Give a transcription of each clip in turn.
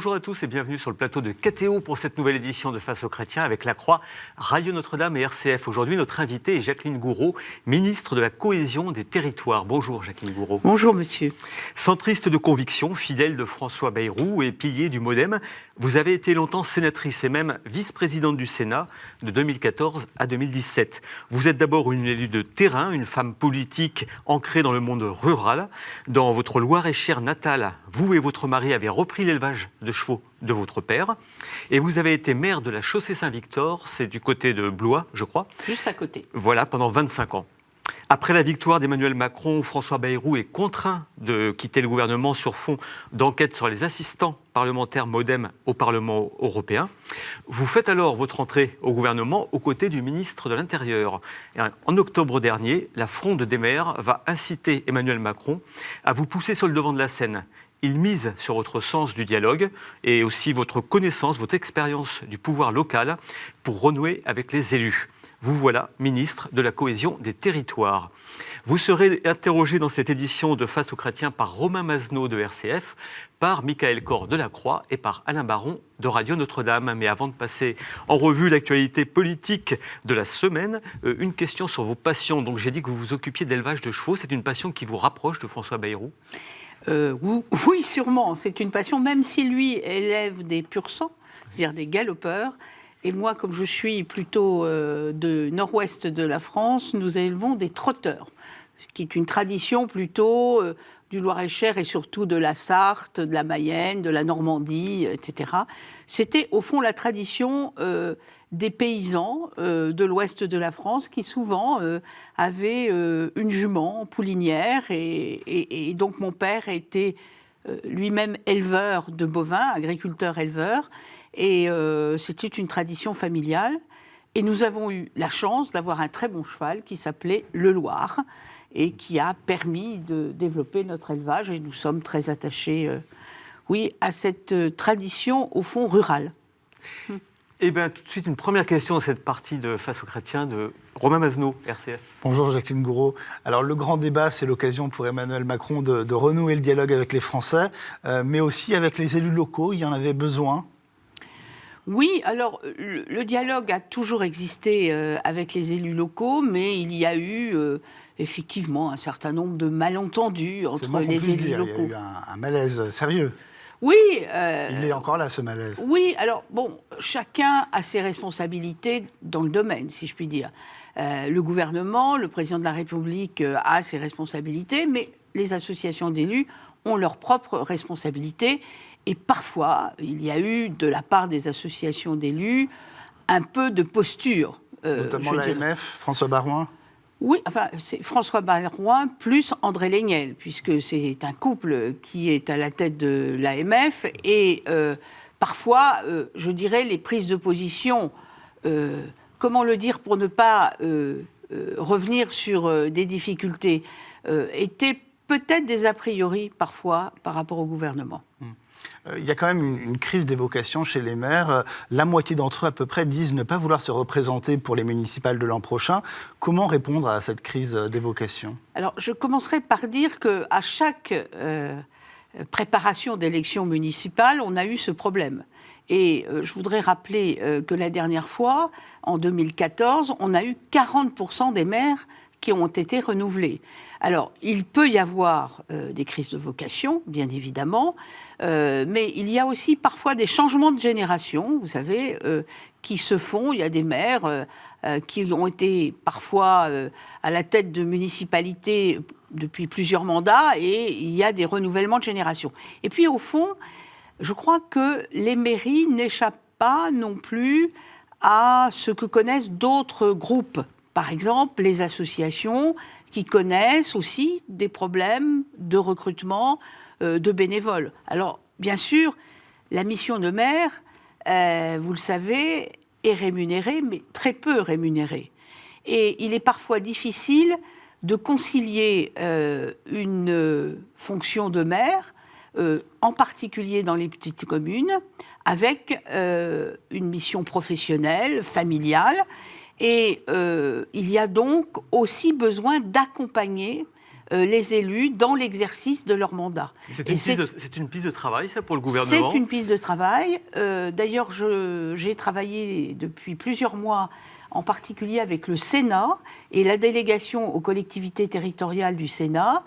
Bonjour à tous et bienvenue sur le plateau de KTO pour cette nouvelle édition de Face aux Chrétiens avec La Croix, Radio Notre-Dame et RCF. Aujourd'hui, notre invitée est Jacqueline Gouraud, ministre de la Cohésion des Territoires. Bonjour Jacqueline Gouraud. Bonjour monsieur. Centriste de conviction, fidèle de François Bayrou et pilier du MoDem, vous avez été longtemps sénatrice et même vice-présidente du Sénat de 2014 à 2017. Vous êtes d'abord une élue de terrain, une femme politique ancrée dans le monde rural. Dans votre Loir-et-Cher natale, vous et votre mari avez repris l'élevage de chevaux de votre père. Et vous avez été maire de la Chaussée-Saint-Victor, c'est du côté de Blois, je crois. Juste à côté. Voilà, pendant 25 ans. Après la victoire d'Emmanuel Macron, François Bayrou est contraint de quitter le gouvernement sur fond d'enquête sur les assistants parlementaires MoDem au Parlement européen. Vous faites alors votre entrée au gouvernement aux côtés du ministre de l'Intérieur. Et en octobre dernier, la Fronde des maires va inciter Emmanuel Macron à vous pousser sur le devant de la scène. Il mise sur votre sens du dialogue et aussi votre connaissance, votre expérience du pouvoir local pour renouer avec les élus. Vous voilà ministre de la Cohésion des Territoires. Vous serez interrogé dans cette édition de Face aux Chrétiens par Romain Mazenot de RCF, par Michael Cor de La Croix et par Alain Baron de Radio Notre-Dame. Mais avant de passer en revue l'actualité politique de la semaine, une question sur vos passions. Donc j'ai dit que vous vous occupiez d'élevage de chevaux. C'est une passion qui vous rapproche de François Bayrou ? Oui, sûrement. C'est une passion, même si lui élève des pur-sang, c'est-à-dire des galopeurs. Et moi, comme je suis plutôt de nord-ouest de la France, nous élevons des trotteurs, ce qui est une tradition plutôt du Loir-et-Cher et surtout de la Sarthe, de la Mayenne, de la Normandie, etc. C'était au fond la tradition des paysans de l'ouest de la France qui souvent avaient une jument poulinière. Et donc mon père était lui-même éleveur de bovins, agriculteur-éleveur. Et c'était une tradition familiale. Et nous avons eu la chance d'avoir un très bon cheval qui s'appelait le Loir et qui a permis de développer notre élevage. Et nous sommes très attachés, à cette tradition, au fond, rurale. Eh bien, tout de suite, une première question dans cette partie de Face aux Chrétiens de Romain Mazenot, RCF. Bonjour Jacqueline Gouraud. Alors, le grand débat, c'est l'occasion pour Emmanuel Macron de renouer le dialogue avec les Français, mais aussi avec les élus locaux. Il y en avait besoin. Oui, alors le dialogue a toujours existé avec les élus locaux, mais il y a eu effectivement un certain nombre de malentendus entre les élus locaux. Il y a eu un malaise sérieux. Oui. Il est encore là, ce malaise. Oui, alors bon, chacun a ses responsabilités dans le domaine, si je puis dire. Le gouvernement, le président de la République a ses responsabilités, mais les associations d'élus ont leurs propres responsabilités. Et parfois, il y a eu, de la part des associations d'élus, un peu de posture. Notamment l'AMF, François Baroin. Oui, enfin, c'est François Baroin plus André Léniel, puisque c'est un couple qui est à la tête de l'AMF. Et parfois, je dirais, les prises de position, comment le dire pour ne pas revenir sur des difficultés, étaient peut-être des a priori, parfois, par rapport au gouvernement. Il y a quand même une crise des vocations chez les maires. La moitié d'entre eux, à peu près, disent ne pas vouloir se représenter pour les municipales de l'an prochain. Comment répondre à cette crise des vocations ? Alors, je commencerai par dire qu'à chaque préparation d'élections municipales, on a eu ce problème. Et je voudrais rappeler que la dernière fois, en 2014, on a eu 40% des maires qui ont été renouvelés. Alors, il peut y avoir des crises de vocation, bien évidemment, mais il y a aussi parfois des changements de génération, vous savez, qui se font. Il y a des maires qui ont été parfois à la tête de municipalités depuis plusieurs mandats, et il y a des renouvellements de génération. Et puis, au fond, je crois que les mairies n'échappent pas non plus à ce que connaissent d'autres groupes. Par exemple, les associations qui connaissent aussi des problèmes de recrutement de bénévoles. Alors, bien sûr, la mission de maire, vous le savez, est rémunérée, mais très peu rémunérée. Et il est parfois difficile de concilier une fonction de maire, en particulier dans les petites communes, avec une mission professionnelle, familiale. Et il y a donc aussi besoin d'accompagner les élus dans l'exercice de leur mandat. C'est une piste de travail, ça, pour le gouvernement ? C'est une piste de travail. D'ailleurs, j'ai travaillé depuis plusieurs mois, en particulier avec le Sénat et la délégation aux collectivités territoriales du Sénat,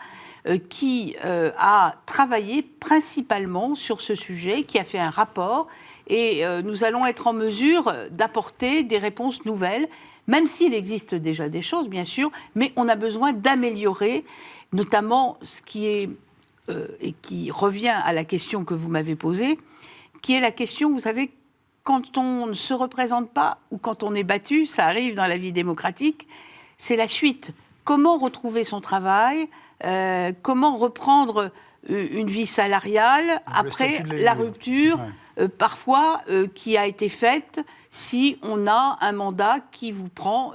qui a travaillé principalement sur ce sujet, qui a fait un rapport, et nous allons être en mesure d'apporter des réponses nouvelles, même s'il existe déjà des choses, bien sûr, mais on a besoin d'améliorer, notamment ce qui est, et qui revient à la question que vous m'avez posée, qui est la question, vous savez, quand on ne se représente pas ou quand on est battu, ça arrive dans la vie démocratique, c'est la suite. Comment retrouver son travail, comment reprendre une vie salariale après la rupture, parfois, qui a été faite si on a un mandat qui vous prend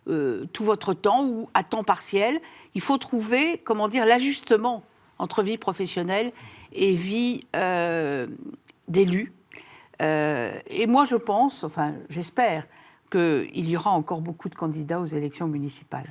tout votre temps ou à temps partiel. Il faut trouver, comment dire, l'ajustement entre vie professionnelle et vie d'élu. Et moi, je pense, enfin, j'espère qu'il y aura encore beaucoup de candidats aux élections municipales.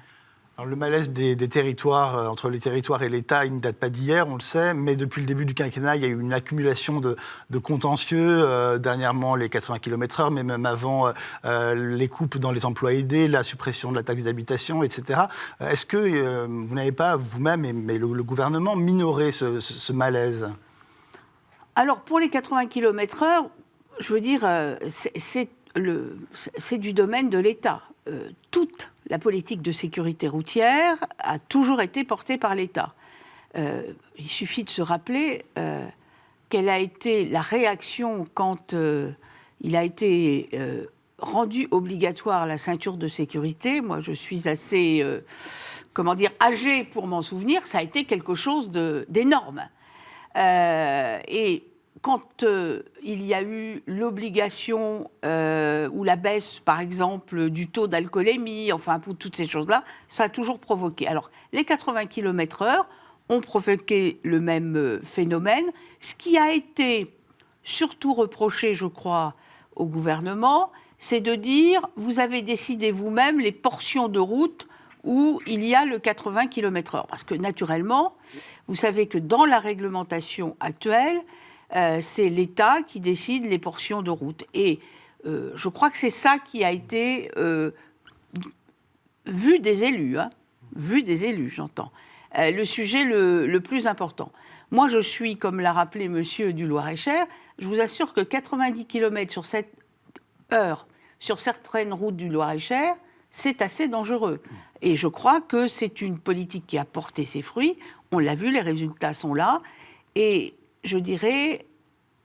Alors, le malaise des territoires, entre les territoires et l'État, il ne date pas d'hier, on le sait, mais depuis le début du quinquennat, il y a eu une accumulation de contentieux, dernièrement les 80 km/h, mais même avant les coupes dans les emplois aidés, la suppression de la taxe d'habitation, etc. Est-ce que vous n'avez pas, vous-même, mais le gouvernement, minoré ce malaise ? Alors, pour les 80 km/h, je veux dire, c'est du domaine de l'État. Toute la politique de sécurité routière a toujours été portée par l'État. Il suffit de se rappeler quelle a été la réaction quand il a été rendu obligatoire la ceinture de sécurité. Moi, je suis assez, âgée pour m'en souvenir. Ça a été quelque chose d'énorme. Et quand il y a eu l'obligation ou la baisse, par exemple, du taux d'alcoolémie, enfin, pour toutes ces choses-là, ça a toujours provoqué. Alors, les 80 km/h ont provoqué le même phénomène. Ce qui a été surtout reproché, je crois, au gouvernement, c'est de dire, vous avez décidé vous-même les portions de route où il y a le 80 km/h. Parce que, naturellement, vous savez que dans la réglementation actuelle, c'est l'État qui décide les portions de route. Et je crois que c'est ça qui a été vu des élus, j'entends. Le sujet le plus important. Moi, je suis, comme l'a rappelé monsieur du Loir-et-Cher, je vous assure que 90 km sur 7 heures sur certaines routes du Loir-et-Cher, c'est assez dangereux. Et je crois que c'est une politique qui a porté ses fruits. On l'a vu, les résultats sont là. Et je dirais,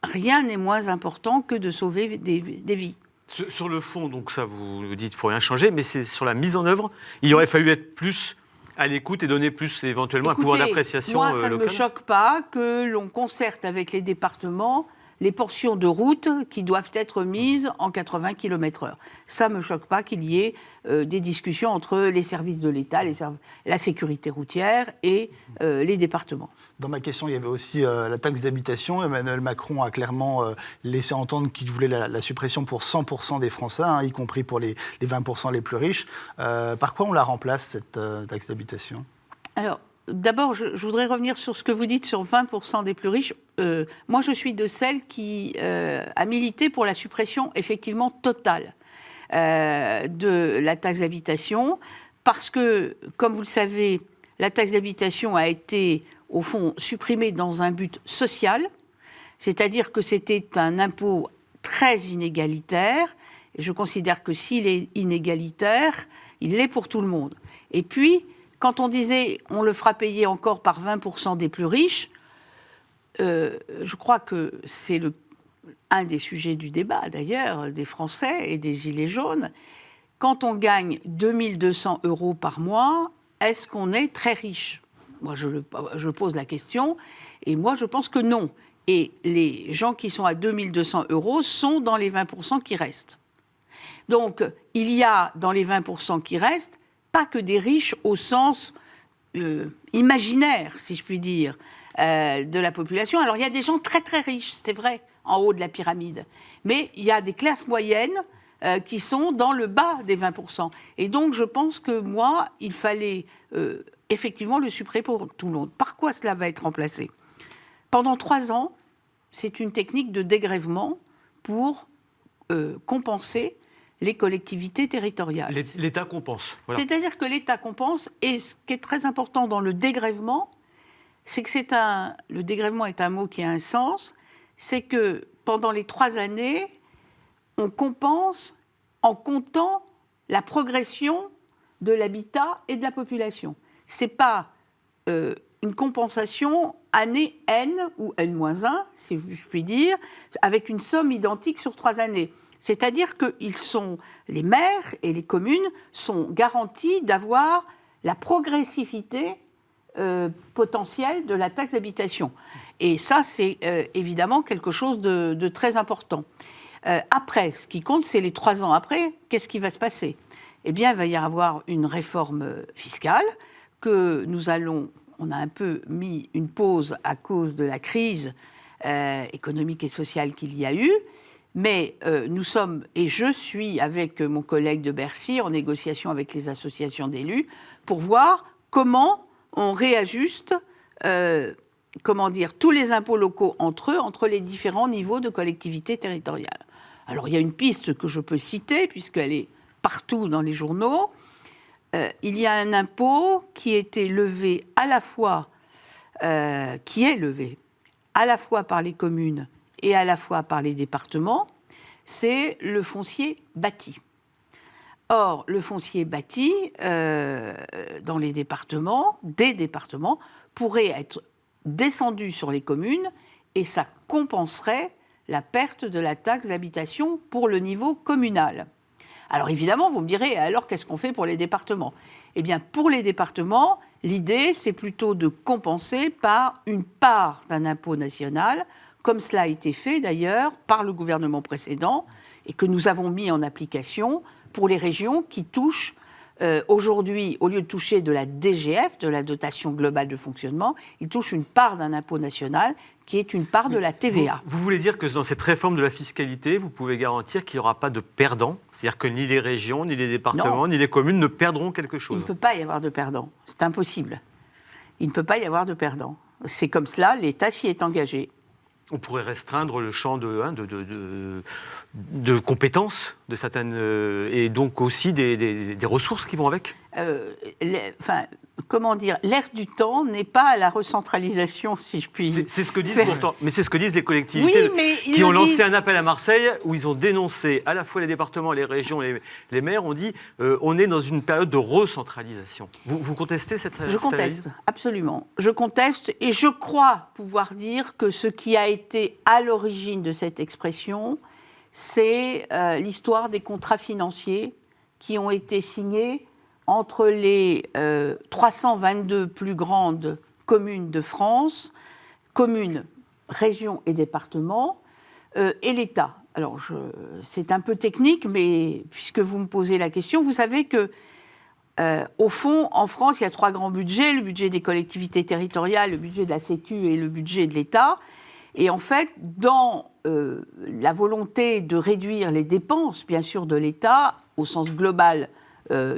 rien n'est moins important que de sauver des vies. Sur le fond, donc ça vous dites, il ne faut rien changer, mais c'est sur la mise en œuvre, il aurait fallu être plus à l'écoute et donner plus éventuellement un pouvoir d'appréciation local. Moi, ça ne local. me choque pas que l'on concerte avec les départements les portions de route qui doivent être mises en 80 km/h. Ça ne me choque pas qu'il y ait des discussions entre les services de l'État, la sécurité routière et les départements. Dans ma question, il y avait aussi la taxe d'habitation. Emmanuel Macron a clairement laissé entendre qu'il voulait la suppression pour 100% des Français, y compris pour les 20% les plus riches. Par quoi on la remplace, cette taxe d'habitation ? Alors, d'abord, je voudrais revenir sur ce que vous dites sur 20% des plus riches. Moi, je suis de celles qui a milité pour la suppression effectivement totale de la taxe d'habitation, parce que, comme vous le savez, la taxe d'habitation a été, au fond, supprimée dans un but social, c'est-à-dire que c'était un impôt très inégalitaire, et je considère que s'il est inégalitaire, il l'est pour tout le monde. Et puis, quand on disait on le fera payer encore par 20% des plus riches, je crois que c'est un des sujets du débat, d'ailleurs, des Français et des Gilets jaunes. Quand on gagne 2200 € par mois, est-ce qu'on est très riche ? Moi, je pose la question, et moi, je pense que non. Et les gens qui sont à 2200 € sont dans les 20% qui restent. Donc, il y a dans les 20% qui restent, pas que des riches au sens imaginaire, si je puis dire, de la population. Alors, il y a des gens très, très riches, c'est vrai, en haut de la pyramide. Mais il y a des classes moyennes qui sont dans le bas des 20%. Et donc, je pense que moi, il fallait effectivement le supprès pour tout le monde. Par quoi cela va être remplacé? Pendant 3 ans, c'est une technique de dégrèvement pour compenser les collectivités territoriales. L'État compense. Voilà. C'est-à-dire que l'État compense, et ce qui est très important dans le dégrèvement, c'est que le dégrèvement est un mot qui a un sens, c'est que pendant les 3 années, on compense en comptant la progression de l'habitat et de la population. Ce n'est pas une compensation année N ou N-1, si je puis dire, avec une somme identique sur 3 années. C'est-à-dire que les maires et les communes sont garantis d'avoir la progressivité potentielle de la taxe d'habitation. Et ça, c'est évidemment quelque chose de très important. Après, ce qui compte, c'est les 3 ans après, qu'est-ce qui va se passer? Eh bien, il va y avoir une réforme fiscale que on a un peu mis une pause à cause de la crise économique et sociale qu'il y a eu. Mais nous sommes, et je suis avec mon collègue de Bercy en négociation avec les associations d'élus pour voir comment on réajuste tous les impôts locaux entre eux, entre les différents niveaux de collectivités territoriales. Alors il y a une piste que je peux citer, puisqu'elle est partout dans les journaux. Il y a un impôt qui était levé à la fois, qui est levé à la fois par les communes et à la fois par les départements, c'est le foncier bâti. Or, le foncier bâti, dans des départements, pourrait être descendu sur les communes et ça compenserait la perte de la taxe d'habitation pour le niveau communal. Alors évidemment, vous me direz, alors qu'est-ce qu'on fait pour les départements? Eh bien, pour les départements, l'idée, c'est plutôt de compenser par une part d'un impôt national, comme cela a été fait d'ailleurs par le gouvernement précédent et que nous avons mis en application pour les régions qui touchent aujourd'hui, au lieu de toucher de la DGF, de la dotation globale de fonctionnement, ils touchent une part d'un impôt national qui est une part de la TVA. Vous voulez dire que dans cette réforme de la fiscalité, vous pouvez garantir qu'il n'y aura pas de perdants? C'est-à-dire que ni les régions, ni les départements, ni les communes ne perdront quelque chose? Il ne peut pas y avoir de perdants. C'est impossible. Il ne peut pas y avoir de perdants. C'est comme cela, l'État s'y est engagé. On pourrait restreindre le champ de compétences de certaines, et donc aussi des ressources qui vont avec. Comment dire, l'air du temps n'est pas à la recentralisation, si je puis dire. C'est ce que disent pourtant, mais c'est ce que disent les collectivités qui ont lancé un appel à Marseille où ils ont dénoncé à la fois les départements, les régions, les maires ont dit on est dans une période de recentralisation. Vous contestez cette analyse? Je conteste, absolument. Je conteste et je crois pouvoir dire que ce qui a été à l'origine de cette expression, c'est l'histoire des contrats financiers qui ont été signés entre les 322 plus grandes communes de France, communes, régions et départements, et l'État. Alors, c'est un peu technique, mais puisque vous me posez la question, vous savez que, au fond, en France, il y a 3 grands budgets, le budget des collectivités territoriales, le budget de la Sécu et le budget de l'État. Et en fait, dans la volonté de réduire les dépenses, bien sûr, de l'État, au sens global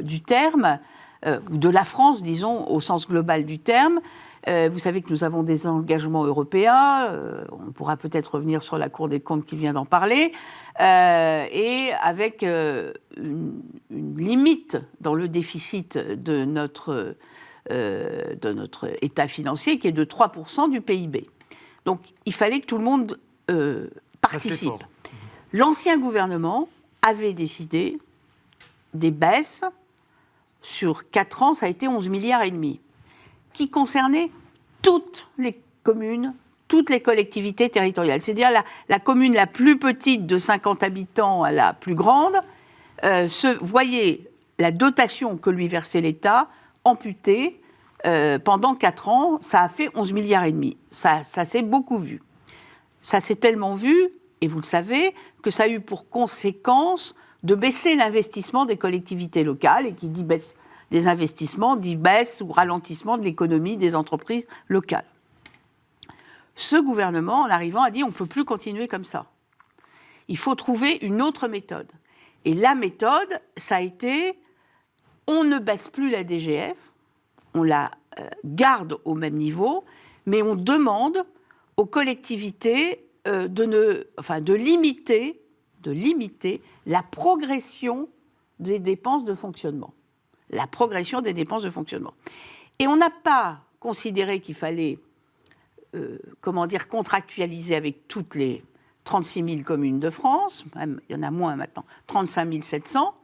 du terme, ou de la France, disons, au sens global du terme. Vous savez que nous avons des engagements européens, on pourra peut-être revenir sur la Cour des comptes qui vient d'en parler, et avec une limite dans le déficit de notre état financier qui est de 3% du PIB. Donc il fallait que tout le monde participe. L'ancien gouvernement avait décidé des baisses sur 4 ans, ça a été 11,5 milliards, qui concernaient toutes les communes, toutes les collectivités territoriales. C'est-à-dire la commune la plus petite de 50 habitants à la plus grande voyait la dotation que lui versait l'État amputée pendant 4 ans. Ça a fait 11,5 milliards. Ça s'est beaucoup vu. Ça s'est tellement vu, et vous le savez, que ça a eu pour conséquence de baisser l'investissement des collectivités locales, et qui dit baisse des investissements, dit baisse ou ralentissement de l'économie des entreprises locales. Ce gouvernement, en arrivant, a dit on ne peut plus continuer comme ça. Il faut trouver une autre méthode. Et la méthode, ça a été on ne baisse plus la DGF, on l'a garde au même niveau, mais on demande aux collectivités de limiter la progression des dépenses de fonctionnement. La progression des dépenses de fonctionnement. Et on n'a pas considéré qu'il fallait contractualiser avec toutes les 36 000 communes de France, même, il y en a moins maintenant, 35 700,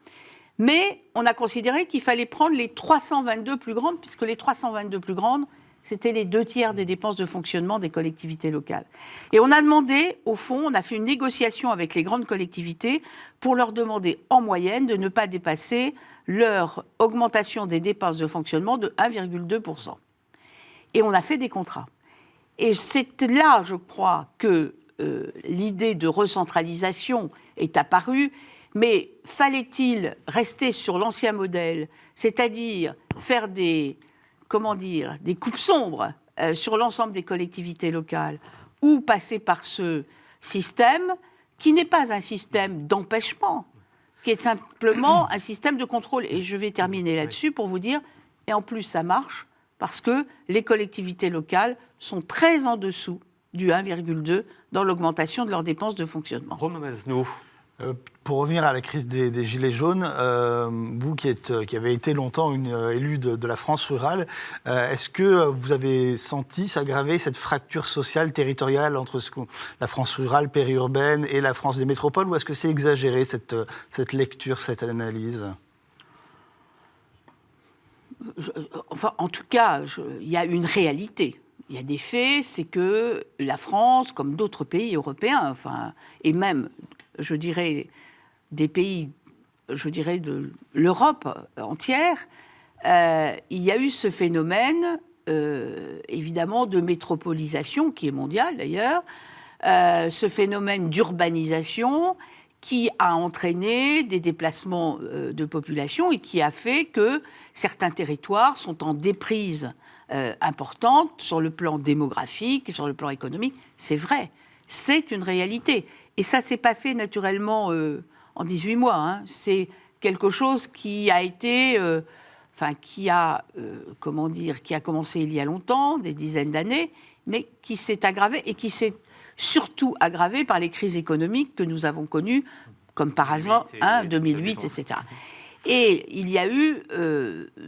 mais on a considéré qu'il fallait prendre les 322 plus grandes, puisque les 322 plus grandes, c'était les 2/3 des dépenses de fonctionnement des collectivités locales. Et on a demandé, au fond, on a fait une négociation avec les grandes collectivités pour leur demander, en moyenne, de ne pas dépasser leur augmentation des dépenses de fonctionnement de 1,2%. Et on a fait des contrats. Et c'est là, je crois, que l'idée de recentralisation est apparue. Mais fallait-il rester sur l'ancien modèle, c'est-à-dire faire des coupes sombres sur l'ensemble des collectivités locales, ou passer par ce système qui n'est pas un système d'empêchement, qui est simplement un système de contrôle. Et je vais terminer là-dessus pour vous dire, et en plus ça marche, parce que les collectivités locales sont très en dessous du 1,2 dans l'augmentation de leurs dépenses de fonctionnement. Romain Masneau. Pour revenir à la crise des Gilets jaunes, vous qui avez été longtemps une élue de la France rurale, est-ce que vous avez senti s'aggraver cette fracture sociale territoriale entre la France rurale, périurbaine et la France des métropoles, ou est-ce que c'est exagéré cette lecture, cette analyse ? En tout cas, il y a une réalité. Il y a des faits, c'est que la France, comme d'autres pays européens, et même, je dirais, des pays, de l'Europe entière, il y a eu ce phénomène, évidemment, de métropolisation, qui est mondial d'ailleurs, ce phénomène d'urbanisation qui a entraîné des déplacements de population et qui a fait que certains territoires sont en déprise importante sur le plan démographique, sur le plan économique. C'est vrai, c'est une réalité. Et ça ne s'est pas fait naturellement en 18 mois. Hein. C'est quelque chose qui a été, qui a commencé il y a longtemps, des dizaines d'années, mais qui s'est aggravé et qui s'est surtout aggravé par les crises économiques que nous avons connues, comme par hasard, 2008, etc. Et il y a eu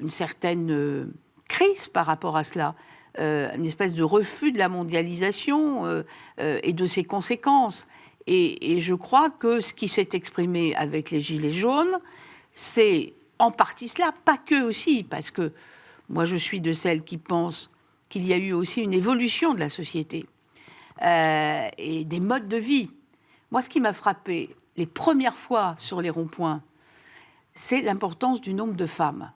une certaine crise par rapport à cela, une espèce de refus de la mondialisation et de ses conséquences. Et je crois que ce qui s'est exprimé avec les Gilets jaunes, c'est en partie cela, pas que aussi, parce que moi je suis de celles qui pensent qu'il y a eu aussi une évolution de la société et des modes de vie. Moi, ce qui m'a frappé les premières fois sur les ronds-points, c'est l'importance du nombre de femmes.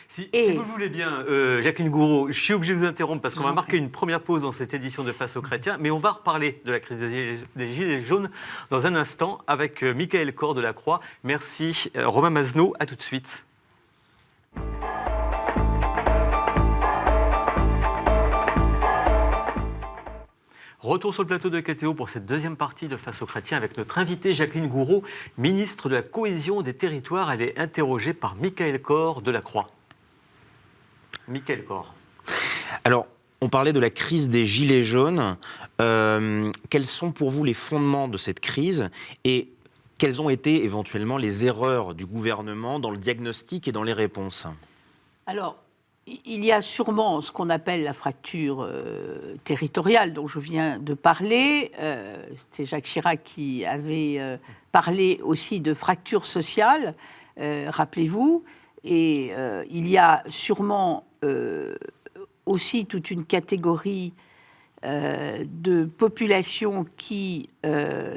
Si vous le voulez bien, Jacqueline Gouraud, je suis obligé de vous interrompre parce qu'on va marquer une première pause dans cette édition de Face aux chrétiens, mais on va reparler de la crise des Gilets jaunes dans un instant avec Michael Cor de la Croix. Merci Romain Masneau, à tout de suite. Retour sur le plateau de KTO pour cette deuxième partie de Face aux chrétiens avec notre invitée Jacqueline Gouraud, ministre de la Cohésion des Territoires. Elle est interrogée par Michael Cor de la Croix. Michael Cor. Alors, on parlait de la crise des Gilets jaunes. Quels sont pour vous les fondements de cette crise et quelles ont été éventuellement les erreurs du gouvernement dans le diagnostic et dans les réponses ? Alors, il y a sûrement ce qu'on appelle la fracture territoriale dont je viens de parler. C'était Jacques Chirac qui avait parlé aussi de fracture sociale, rappelez-vous. Et il y a sûrement aussi toute une catégorie de population qui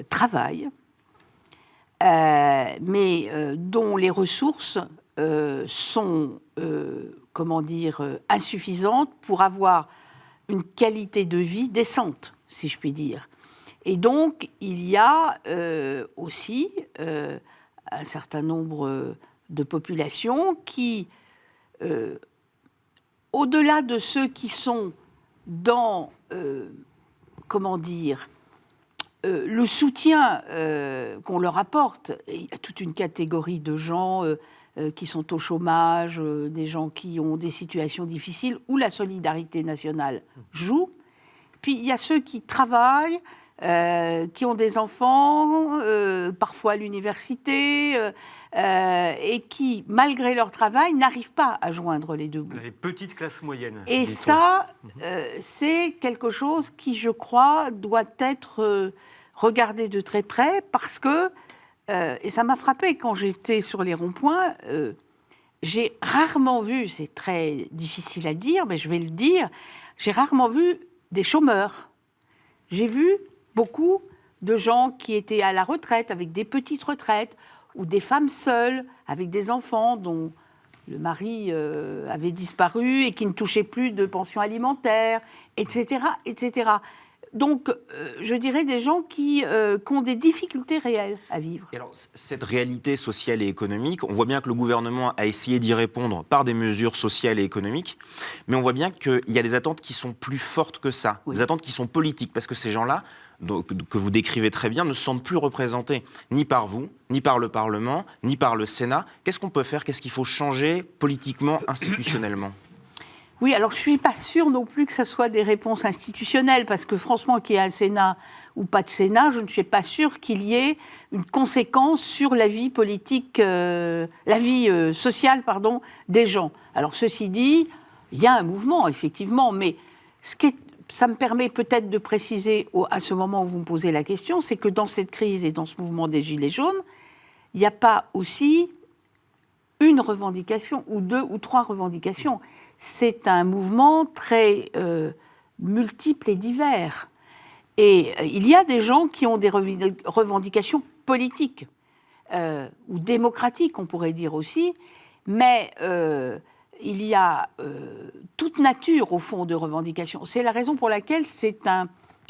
travaille, mais dont les ressources sont insuffisantes pour avoir une qualité de vie décente, si je puis dire. Et donc, il y a aussi un certain nombre de populations qui, au-delà de ceux qui sont dans, le soutien qu'on leur apporte, il y a toute une catégorie de gens qui sont au chômage, des gens qui ont des situations difficiles, où la solidarité nationale joue. Puis il y a ceux qui travaillent, qui ont des enfants, parfois à l'université, et qui, malgré leur travail, n'arrivent pas à joindre les deux bouts. Les petites classes moyennes. Et dit-on. ça, c'est quelque chose qui, je crois, doit être regardé de très près, parce que, et ça m'a frappé quand j'étais sur les ronds-points, j'ai rarement vu, c'est très difficile à dire, mais je vais le dire, j'ai rarement vu des chômeurs. J'ai vu beaucoup de gens qui étaient à la retraite, avec des petites retraites, ou des femmes seules, avec des enfants dont le mari avait disparu et qui ne touchaient plus de pension alimentaire, etc., etc. Donc, je dirais des gens qui ont des difficultés réelles à vivre. Et alors, cette réalité sociale et économique, on voit bien que le gouvernement a essayé d'y répondre par des mesures sociales et économiques, mais on voit bien qu'il y a des attentes qui sont plus fortes que ça, Oui. des attentes qui sont politiques, parce que ces gens-là, que vous décrivez très bien, ne se sentent plus représentés, ni par vous, ni par le Parlement, ni par le Sénat. Qu'est-ce qu'on peut faire? Qu'est-ce qu'il faut changer politiquement, institutionnellement? Oui, alors je ne suis pas sûre non plus que ce soit des réponses institutionnelles, parce que franchement, qu'il y ait un Sénat ou pas de Sénat, je ne suis pas sûre qu'il y ait une conséquence sur la vie politique, la vie sociale, pardon, des gens. Alors ceci dit, il y a un mouvement, effectivement, mais ça me permet peut-être de préciser à ce moment où vous me posez la question, c'est que dans cette crise et dans ce mouvement des Gilets jaunes, il n'y a pas aussi une revendication ou deux ou trois revendications. C'est un mouvement très multiple et divers. Et il y a des gens qui ont des revendications politiques ou démocratiques, on pourrait dire aussi, mais il y a toute nature, au fond, de revendications. C'est la raison pour laquelle c'est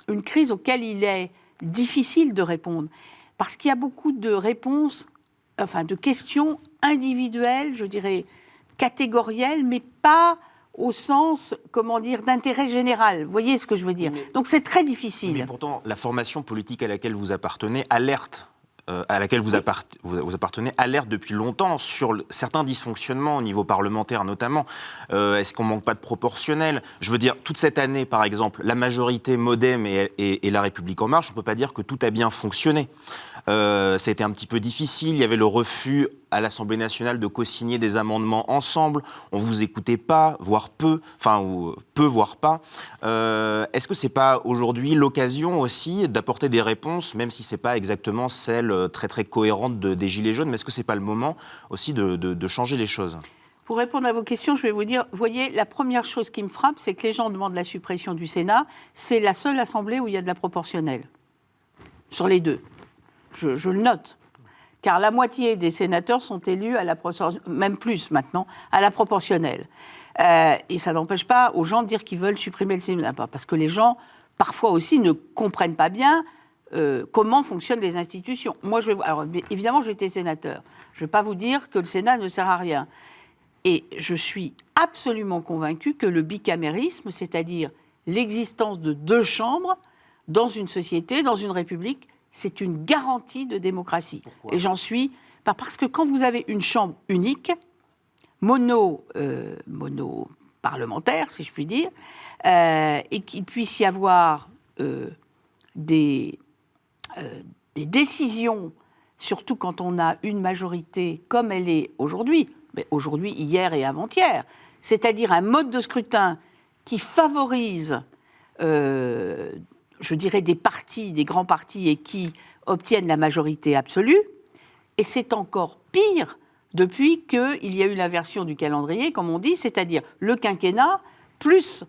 une crise auquel il est difficile de répondre, parce qu'il y a beaucoup de réponses, enfin de questions individuelles, je dirais, catégorielles, mais pas au sens, comment dire, d'intérêt général. Vous voyez ce que je veux dire? Donc c'est très difficile. Mais pourtant, la formation politique à laquelle vous appartenez alerte, vous appartenez, alerte depuis longtemps sur certains dysfonctionnements au niveau parlementaire notamment. Est-ce qu'on ne manque pas de proportionnel? Je veux dire, toute cette année, par exemple, la majorité MoDem et La République En Marche, on ne peut pas dire que tout a bien fonctionné. Ça a été un petit peu difficile. Il y avait le refus à l'Assemblée nationale de co-signer des amendements ensemble. On ne vous écoutait pas, voire peu, voire pas. Est-ce que ce n'est pas aujourd'hui l'occasion aussi d'apporter des réponses, même si ce n'est pas exactement celle très très cohérente des Gilets jaunes, mais est-ce que ce n'est pas le moment aussi de changer les choses? Pour répondre à vos questions, je vais vous dire, vous voyez, la première chose qui me frappe, c'est que les gens demandent la suppression du Sénat. C'est la seule assemblée où il y a de la proportionnelle. Sur les deux. Je le note. Car la moitié des sénateurs sont élus à la même plus maintenant, à la proportionnelle. Et ça n'empêche pas aux gens de dire qu'ils veulent supprimer le Sénat, parce que les gens, parfois aussi, ne comprennent pas bien comment fonctionnent les institutions. Moi, alors, évidemment, j'étais sénateur. Je ne vais pas vous dire que le Sénat ne sert à rien. Et je suis absolument convaincue que le bicamérisme, c'est-à-dire l'existence de deux chambres dans une société, dans une république, c'est une garantie de démocratie. Pourquoi ? Et j'en suis... Parce que quand vous avez une chambre unique, mono-parlementaire, si je puis dire, et qu'il puisse y avoir des décisions, surtout quand on a une majorité comme elle est aujourd'hui, mais aujourd'hui, hier et avant-hier, c'est-à-dire un mode de scrutin qui favorise, je dirais, des grands partis et qui obtiennent la majorité absolue. Et c'est encore pire depuis qu'il y a eu l'inversion du calendrier, comme on dit, c'est-à-dire le quinquennat plus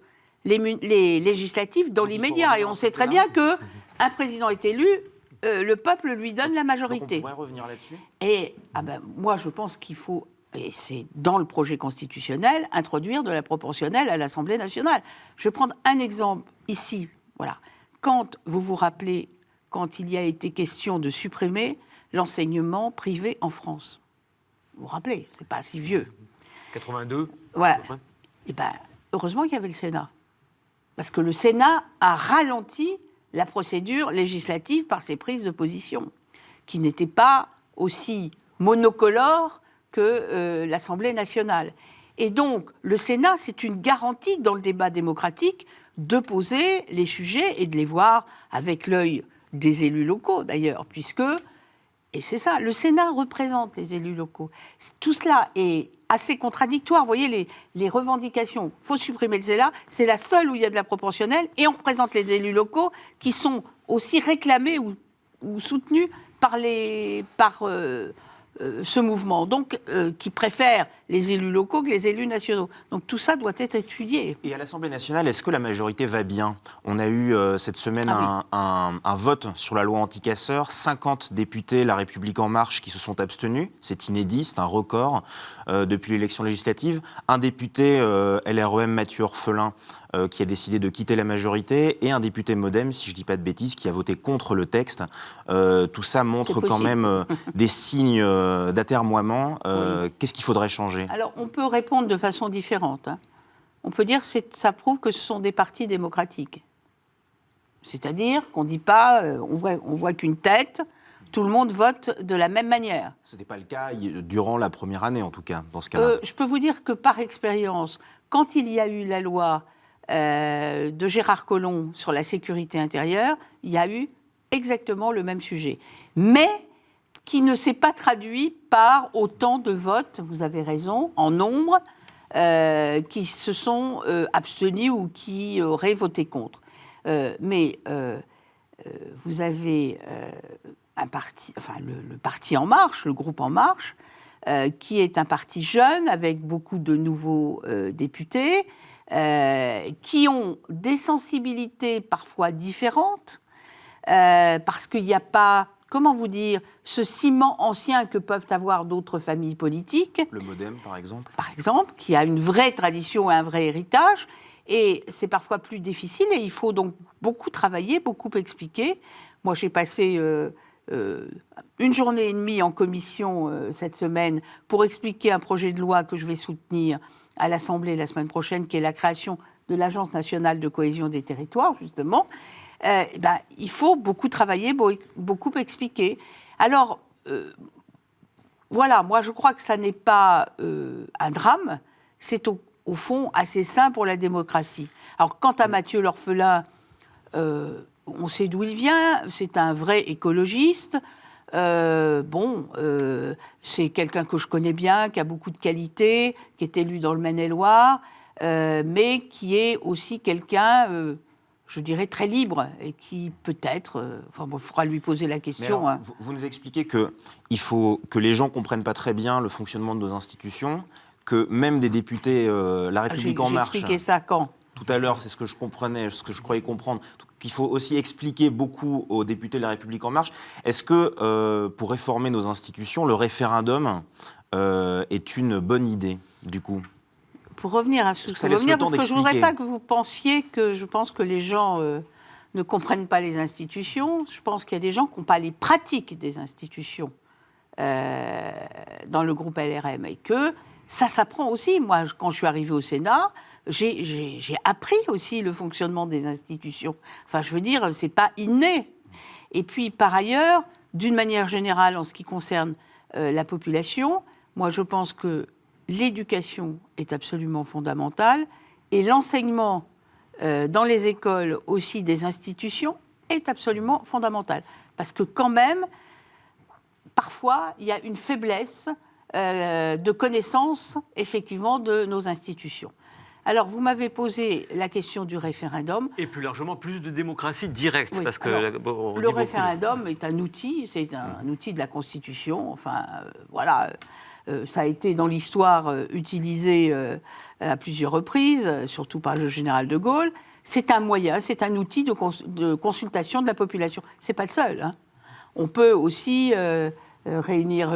les législatives dans l'immédiat. Et on sait très bien qu'un président est élu, le peuple lui donne la majorité. Donc on pourrait revenir là-dessus ? Et moi, je pense qu'il faut, et c'est dans le projet constitutionnel, introduire de la proportionnelle à l'Assemblée nationale. Je vais prendre un exemple ici. Voilà. Quand vous vous rappelez, quand il y a été question de supprimer l'enseignement privé en France. Vous vous rappelez, c'est pas si vieux. 82. Voilà. Et heureusement qu'il y avait le Sénat. Parce que le Sénat a ralenti la procédure législative par ses prises de position, qui n'étaient pas aussi monocolores que l'Assemblée nationale. Et donc, le Sénat, c'est une garantie dans le débat démocratique de poser les sujets et de les voir avec l'œil des élus locaux, d'ailleurs, puisque, et c'est ça, le Sénat représente les élus locaux. Tout cela est assez contradictoire. Vous voyez, les revendications, il faut supprimer le Sénat, c'est la seule où il y a de la proportionnelle, et on représente les élus locaux qui sont aussi réclamés ou soutenus par ce mouvement, donc qui préfère les élus locaux que les élus nationaux. Donc tout ça doit être étudié. Et à l'Assemblée nationale, est-ce que la majorité va bien ? On a eu cette semaine un vote sur la loi anti-casseurs, 50 députés La République En Marche qui se sont abstenus, c'est inédit, c'est un record depuis l'élection législative. Un député LREM, Mathieu Orphelin, qui a décidé de quitter la majorité, et un député MoDem, si je ne dis pas de bêtises, qui a voté contre le texte. Tout ça montre quand même des signes d'atermoiement. Oui. Qu'est-ce qu'il faudrait changer ? Alors, on peut répondre de façon différente. On peut dire que ça prouve que ce sont des partis démocratiques. C'est-à-dire qu'on ne dit pas, on voit qu'une tête, tout le monde vote de la même manière. Ce n'était pas le cas durant la première année, en tout cas, dans ce cas-là. Je peux vous dire que par expérience, quand il y a eu la loi de Gérard Collomb sur la sécurité intérieure, il y a eu exactement le même sujet. Mais qui ne s'est pas traduit par autant de votes, vous avez raison, en nombre, qui se sont abstenus ou qui auraient voté contre. Mais vous avez un parti, enfin le parti En Marche, le groupe En Marche, qui est un parti jeune avec beaucoup de nouveaux députés, qui ont des sensibilités parfois différentes, parce qu'il n'y a pas, comment vous dire, ce ciment ancien que peuvent avoir d'autres familles politiques. Le MoDem, par exemple. Par exemple, qui a une vraie tradition et un vrai héritage. Et c'est parfois plus difficile et il faut donc beaucoup travailler, beaucoup expliquer. Moi, j'ai passé une journée et demie en commission cette semaine pour expliquer un projet de loi que je vais soutenir à l'Assemblée la semaine prochaine, qui est la création de l'Agence nationale de cohésion des territoires, justement. Il faut beaucoup travailler, beaucoup expliquer. Alors, voilà, moi je crois que ça n'est pas un drame, c'est au fond assez sain pour la démocratie. Alors, quant à Mathieu l'orphelin, on sait d'où il vient, c'est un vrai écologiste. C'est quelqu'un que je connais bien, qui a beaucoup de qualités, qui est élu dans le Maine-et-Loire, mais qui est aussi quelqu'un, je dirais, très libre et qui peut-être, il faudra lui poser la question. Alors, vous nous expliquez qu'il faut que les gens ne comprennent pas très bien le fonctionnement de nos institutions, que même des députés La République En Marche... J'ai expliqué ça quand ? Tout à l'heure, c'est ce que je comprenais, ce que je croyais comprendre, qu'il faut aussi expliquer beaucoup aux députés de La République En Marche. Est-ce que, pour réformer nos institutions, le référendum est une bonne idée, du coup ? Pour revenir à ce que parce que je ne voudrais pas que vous pensiez que je pense que les gens ne comprennent pas les institutions. Je pense qu'il y a des gens qui n'ont pas les pratiques des institutions dans le groupe LRM et que ça s'apprend aussi. Moi, quand je suis arrivée au Sénat, j'ai appris aussi le fonctionnement des institutions. Enfin, je veux dire, c'est pas inné. Et puis, par ailleurs, d'une manière générale, en ce qui concerne la population, moi, je pense que l'éducation est absolument fondamentale et l'enseignement dans les écoles aussi des institutions est absolument fondamental. Parce que quand même, parfois, il y a une faiblesse de connaissance, effectivement, de nos institutions. Alors, vous m'avez posé la question du référendum. Et plus largement, plus de démocratie directe. Oui, parce que alors, le référendum est un outil, c'est un outil de la Constitution. Enfin, voilà, ça a été dans l'histoire utilisé à plusieurs reprises, surtout par le général de Gaulle. C'est un moyen, c'est un outil de consultation de la population. Ce n'est pas le seul. Hein. On peut aussi réunir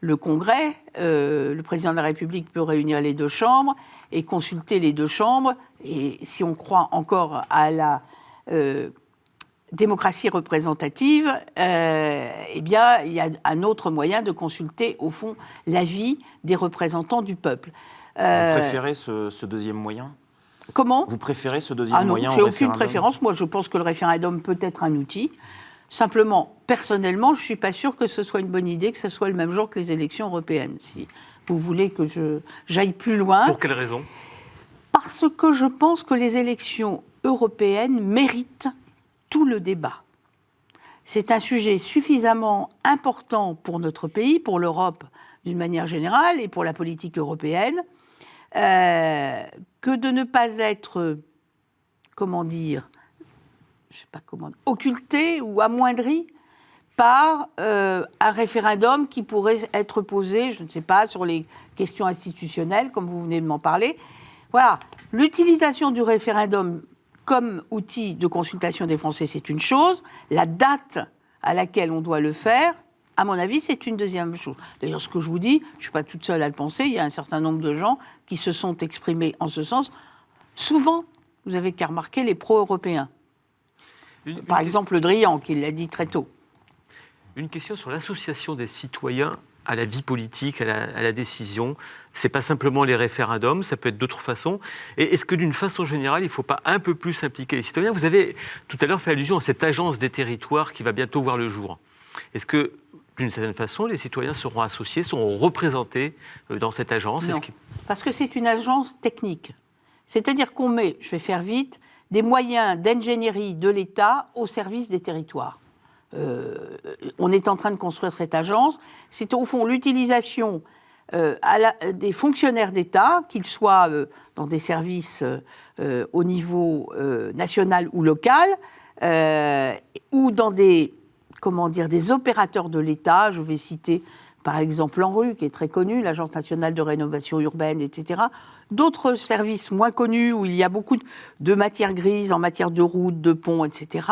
le Congrès, le président de la République peut réunir les deux chambres et consulter les deux chambres. Et si on croit encore à la démocratie représentative, eh bien, il y a un autre moyen de consulter, au fond, l'avis des représentants du peuple. Vous préférez ce deuxième moyen ? Comment ? Vous préférez ce deuxième moyen ? Ah non, j'ai aucune préférence. Moi, je pense que le référendum peut être un outil. Simplement, personnellement, je ne suis pas sûre que ce soit une bonne idée que ce soit le même jour que les élections européennes. Si vous voulez que j'aille plus loin. Pour quelle raison ? Parce que je pense que les élections européennes méritent tout le débat. C'est un sujet suffisamment important pour notre pays, pour l'Europe d'une manière générale et pour la politique européenne, que de ne pas être, occulté ou amoindri par un référendum qui pourrait être posé, je ne sais pas, sur les questions institutionnelles, comme vous venez de m'en parler. Voilà, l'utilisation du référendum comme outil de consultation des Français, c'est une chose. La date à laquelle on doit le faire, à mon avis, c'est une deuxième chose. D'ailleurs, ce que je vous dis, je ne suis pas toute seule à le penser, il y a un certain nombre de gens qui se sont exprimés en ce sens. Souvent, vous avez qu'à remarquer les pro-européens. Par exemple, Le Drian, qui l'a dit très tôt. Une question sur l'association des citoyens à la vie politique, à la décision. Ce n'est pas simplement les référendums, ça peut être d'autres façons. Et est-ce que d'une façon générale, il ne faut pas un peu plus impliquer les citoyens ? Vous avez tout à l'heure fait allusion à cette agence des territoires qui va bientôt voir le jour. Est-ce que, d'une certaine façon, les citoyens seront associés, seront représentés dans cette agence ? Non, parce que c'est une agence technique. C'est-à-dire qu'on met, je vais faire vite, des moyens d'ingénierie de l'État au service des territoires. On est en train de construire cette agence. C'est au fond l'utilisation des fonctionnaires d'État, qu'ils soient dans des services au niveau national ou local, ou dans des opérateurs de l'État. Je vais citer par exemple l'ANRU, qui est très connu, l'Agence nationale de rénovation urbaine, etc. D'autres services moins connus, où il y a beaucoup de matières grises en matière de routes, de ponts, etc.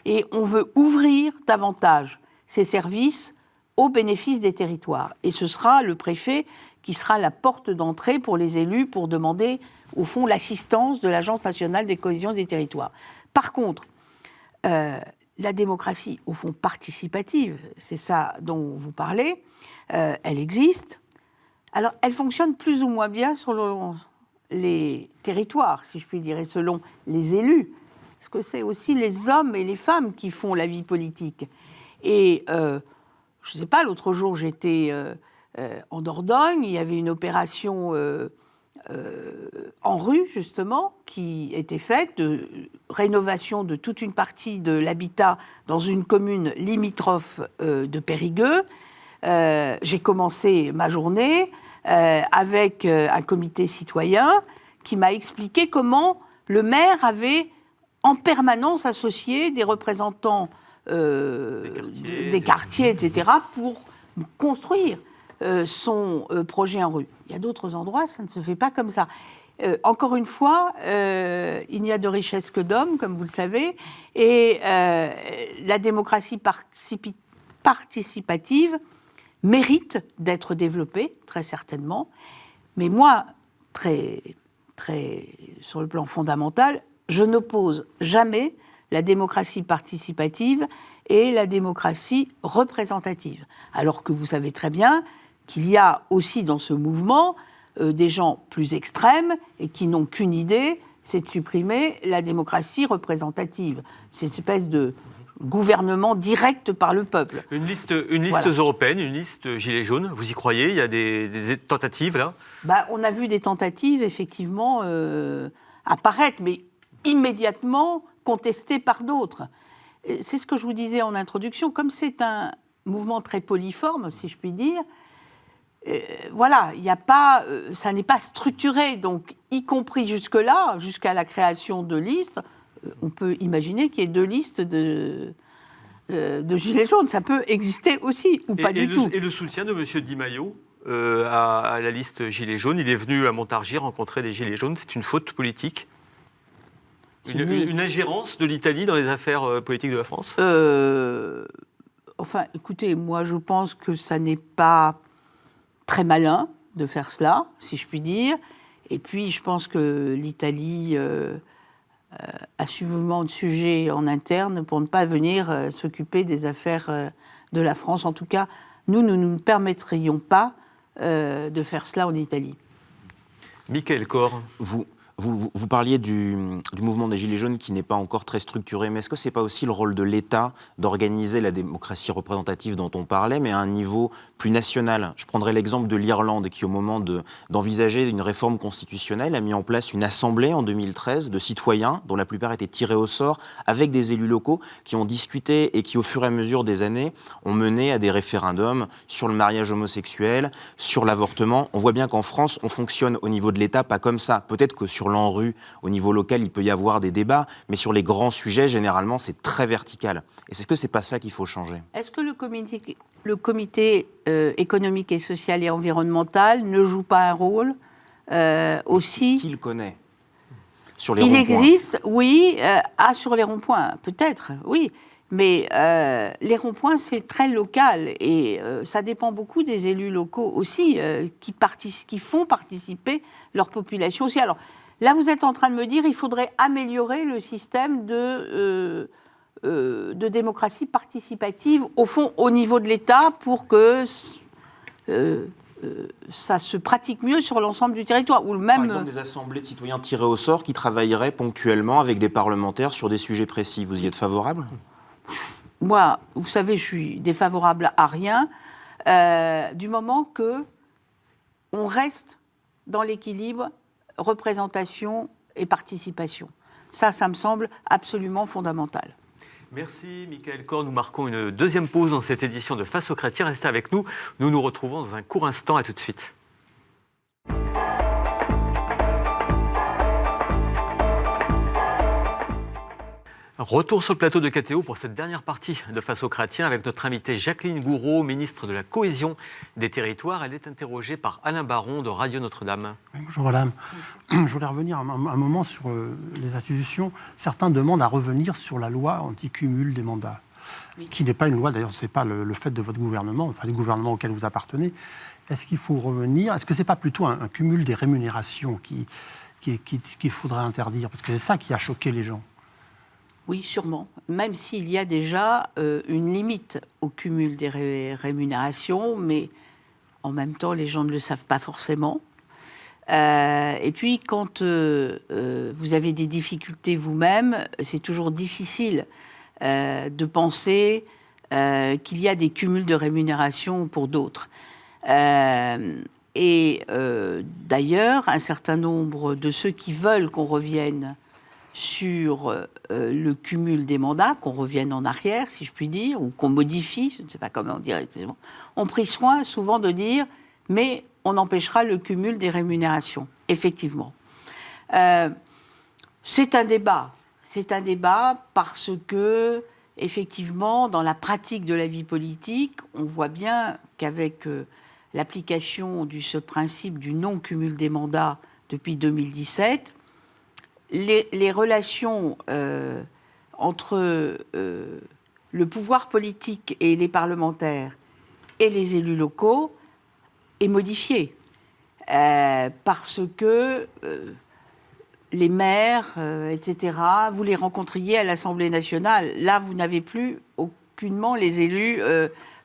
Et on veut ouvrir davantage ces services au bénéfice des territoires. Et ce sera le préfet qui sera la porte d'entrée pour les élus pour demander, au fond, l'assistance de l'Agence nationale des cohésions des territoires. Par contre, la démocratie, au fond, participative, c'est ça dont vous parlez, elle existe. Alors, elle fonctionne plus ou moins bien selon les territoires, si je puis dire, et selon les élus, parce que c'est aussi les hommes et les femmes qui font la vie politique. Et, je ne sais pas, l'autre jour, j'étais en Dordogne, il y avait une opération en rue, justement, qui était faite de rénovation de toute une partie de l'habitat dans une commune limitrophe de Périgueux. J'ai commencé ma journée avec un comité citoyen qui m'a expliqué comment le maire avait en permanence associé des représentants des quartiers, etc., pour construire son projet en rue. Il y a d'autres endroits, ça ne se fait pas comme ça. Encore une fois, il n'y a de richesse que d'hommes, comme vous le savez, et la démocratie participative mérite d'être développée, très certainement. Mais moi, sur le plan fondamental, je n'oppose jamais la démocratie participative et la démocratie représentative. Alors que vous savez très bien qu'il y a aussi dans ce mouvement des gens plus extrêmes et qui n'ont qu'une idée, c'est de supprimer la démocratie représentative. C'est une espèce de gouvernement direct par le peuple. Une liste européenne, une liste Gilets jaunes, vous y croyez ? Il y a des tentatives, là ? On a vu des tentatives, effectivement, apparaître, mais immédiatement contestées par d'autres. C'est ce que je vous disais en introduction. Comme c'est un mouvement très poliforme, si je puis dire, il n'y a pas, ça n'est pas structuré. Donc, y compris jusque-là, jusqu'à la création de listes, on peut imaginer qu'il y ait 2 listes de Gilets jaunes. Ça peut exister aussi, ou pas du tout. Et le soutien de M. Di Maio à la liste Gilets jaunes, il est venu à Montargis rencontrer des Gilets jaunes. C'est une faute politique ? Une ingérence de l'Italie dans les affaires politiques de la France ? Enfin, écoutez, moi je pense que ça n'est pas très malin de faire cela, si je puis dire. Et puis, je pense que l'Italie a suffisamment de sujets en interne pour ne pas venir s'occuper des affaires de la France. En tout cas, nous ne nous permettrions pas de faire cela en Italie. Michael Cor, Vous Vous parliez du mouvement des Gilets jaunes qui n'est pas encore très structuré, mais est-ce que ce n'est pas aussi le rôle de l'État d'organiser la démocratie représentative dont on parlait, mais à un niveau plus national? Je prendrai l'exemple de l'Irlande qui, au moment d'envisager une réforme constitutionnelle, a mis en place une assemblée en 2013 de citoyens, dont la plupart étaient tirés au sort, avec des élus locaux qui ont discuté et qui, au fur et à mesure des années, ont mené à des référendums sur le mariage homosexuel, sur l'avortement. On voit bien qu'en France, on fonctionne au niveau de l'État pas comme ça. Peut-être que sur l'ANRU, au niveau local, il peut y avoir des débats, mais sur les grands sujets, généralement, c'est très vertical. Et est-ce que c'est pas ça qu'il faut changer? Est-ce que le comité économique et social et environnemental ne joue pas un rôle aussi? Qui le connaît sur les Il ronds-points? existe, oui, sur les ronds-points, peut-être, oui. Mais les ronds-points, c'est très local et ça dépend beaucoup des élus locaux aussi qui font participer leur population aussi. Alors là, vous êtes en train de me dire qu'il faudrait améliorer le système de démocratie participative, au fond, au niveau de l'État, pour que ça se pratique mieux sur l'ensemble du territoire. Ou même... Par exemple, des assemblées de citoyens tirés au sort qui travailleraient ponctuellement avec des parlementaires sur des sujets précis. Vous y êtes favorable? Moi, vous savez, je suis défavorable à rien, du moment que on reste dans l'équilibre représentation et participation. Ça me semble absolument fondamental. Merci Michael Corr. Nous marquons une deuxième pause dans cette édition de Face aux chrétiens. Restez avec nous. Nous nous retrouvons dans un court instant. À tout de suite. Retour sur le plateau de KTO pour cette dernière partie de Face aux chrétiens avec notre invitée Jacqueline Gouraud, ministre de la Cohésion des Territoires. Elle est interrogée par Alain Baron de Radio Notre-Dame. Bonjour madame. Je voulais revenir un moment sur les institutions. Certains demandent à revenir sur la loi anti-cumul des mandats, qui n'est pas une loi, d'ailleurs ce n'est pas le fait de votre gouvernement, enfin du gouvernement auquel vous appartenez. Est-ce qu'il faut revenir? Est-ce que ce n'est pas plutôt un cumul des rémunérations qu'il faudrait interdire? Parce que c'est ça qui a choqué les gens. Oui, sûrement. Même s'il y a déjà une limite au cumul des rémunérations, mais en même temps, les gens ne le savent pas forcément. Et puis, quand vous avez des difficultés vous-même, c'est toujours difficile de penser qu'il y a des cumuls de rémunération pour d'autres. D'ailleurs, un certain nombre de ceux qui veulent qu'on revienne sur le cumul des mandats, qu'on revienne en arrière, si je puis dire, ou qu'on modifie, je ne sais pas comment dire exactement, ont pris soin souvent de dire « mais on empêchera le cumul des rémunérations ». Effectivement. C'est un débat. C'est un débat parce que, effectivement, dans la pratique de la vie politique, on voit bien qu'avec l'application de ce principe du non-cumul des mandats depuis 2017, les relations entre le pouvoir politique et les parlementaires et les élus locaux est modifiée. Parce que les maires, etc., vous les rencontriez à l'Assemblée nationale. Là, vous n'avez plus aucunement les élus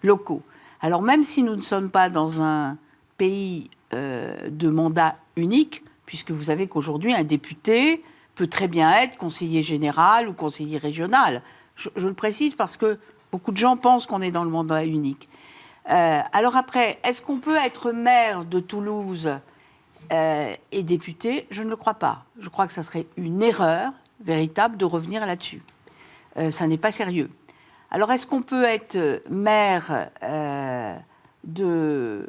locaux. Alors même si nous ne sommes pas dans un pays de mandat unique, puisque vous savez qu'aujourd'hui, un député peut très bien être conseiller général ou conseiller régional. Je le précise parce que beaucoup de gens pensent qu'on est dans le mandat unique. Alors après, est-ce qu'on peut être maire de Toulouse et député? Je ne le crois pas. Je crois que ça serait une erreur véritable de revenir là-dessus. Ça n'est pas sérieux. Alors est-ce qu'on peut être maire de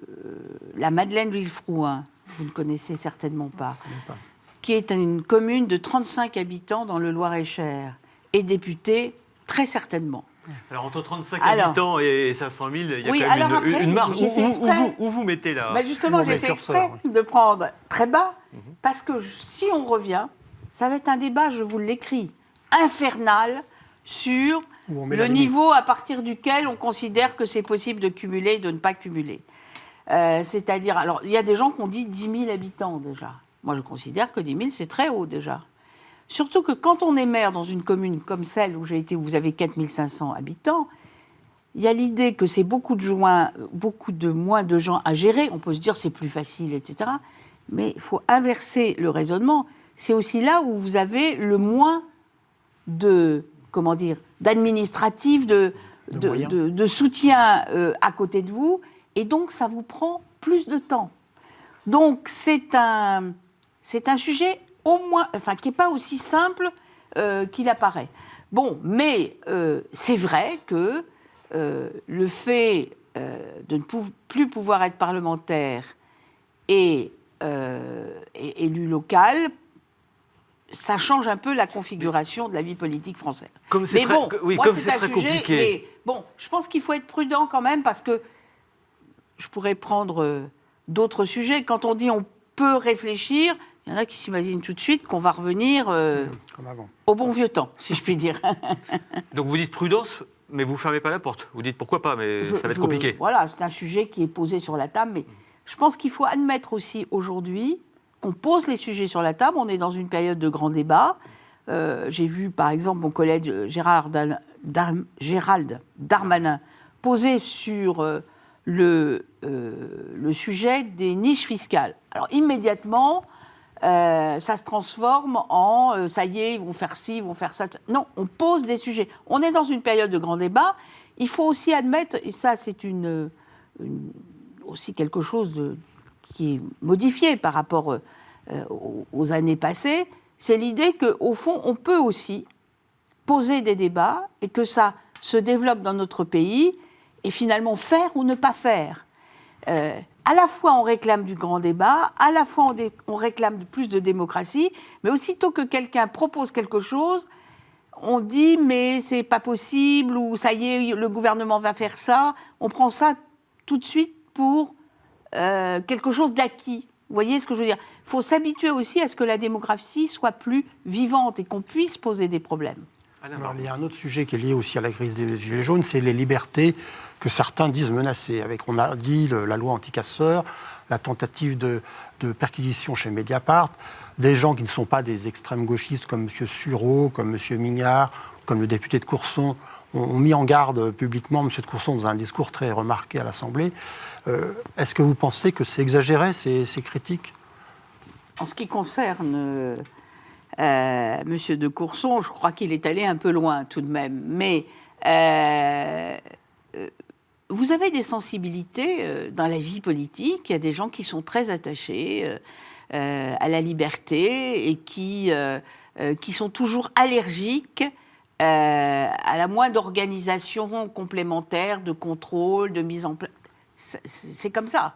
la Madeleine-Villefrouin? Vous ne connaissez certainement pas. Qui est une commune de 35 habitants dans le Loir-et-Cher, et député, très certainement. Alors, entre 35 habitants et 500 000, il y a quand même une marge. Où vous mettez là? Justement, j'ai fait exprès de prendre très bas, parce que si on revient, ça va être un débat, je vous l'écris, infernal sur le niveau à partir duquel on considère que c'est possible de cumuler et de ne pas cumuler. C'est-à-dire, alors, il y a des gens qui ont dit 10 000 habitants déjà. Moi, je considère que 10 000, c'est très haut déjà. Surtout que quand on est maire dans une commune comme celle où j'ai été, où vous avez 4 500 habitants, il y a l'idée que c'est beaucoup de moins de gens à gérer. On peut se dire c'est plus facile, etc. Mais il faut inverser le raisonnement. c'est aussi là où vous avez le moins d'administratif, de soutien à côté de vous, et donc ça vous prend plus de temps. Donc c'est un sujet au moins, qui n'est pas aussi simple qu'il apparaît. Bon, mais c'est vrai que le fait de ne plus pouvoir être parlementaire et élu local, ça change un peu la configuration de la vie politique française. Comme c'est très, très compliqué. Mais bon, je pense qu'il faut être prudent quand même, parce que je pourrais prendre d'autres sujets. Quand on dit on peut réfléchir, il y en a qui s'imaginent tout de suite qu'on va revenir comme avant, au bon vieux temps, si je puis dire. Donc vous dites prudence, mais vous ne fermez pas la porte. Vous dites pourquoi pas, mais ça va être compliqué. Voilà, c'est un sujet qui est posé sur la table, mais je pense qu'il faut admettre aussi aujourd'hui qu'on pose les sujets sur la table. On est dans une période de grand débat. J'ai vu, par exemple, mon collègue Gérald Darmanin poser sur le sujet des niches fiscales. Alors, immédiatement, ça se transforme en ça y est, ils vont faire ci, ils vont faire ça. Non, on pose des sujets. On est dans une période de grand débat. Il faut aussi admettre, et ça, c'est aussi quelque chose qui est modifié par rapport aux années passées, c'est l'idée qu'au fond, on peut aussi poser des débats et que ça se développe dans notre pays et finalement faire ou ne pas faire. À la fois, on réclame du grand débat, à la fois, on réclame plus de démocratie, mais aussitôt que quelqu'un propose quelque chose, on dit « mais c'est pas possible » ou « ça y est, le gouvernement va faire ça ». On prend ça tout de suite pour quelque chose d'acquis. Vous voyez ce que je veux dire ? Il faut s'habituer aussi à ce que la démocratie soit plus vivante et qu'on puisse poser des problèmes. Alors, il y a un autre sujet qui est lié aussi à la crise des Gilets jaunes, c'est les libertés que certains disent menacées. On a dit la loi anti-casseurs, la tentative de perquisition chez Mediapart, des gens qui ne sont pas des extrêmes gauchistes comme M. Sureau, comme M. Mignard, comme le député de Courson, ont mis en garde publiquement M. de Courson dans un discours très remarqué à l'Assemblée. Est-ce que vous pensez que c'est exagéré, ces critiques ? En ce qui concerne M. de Courson, je crois qu'il est allé un peu loin tout de même. Mais vous avez des sensibilités dans la vie politique. Il y a des gens qui sont très attachés à la liberté et qui sont toujours allergiques à la moindre organisation complémentaire de contrôle, de mise en place. C'est comme ça.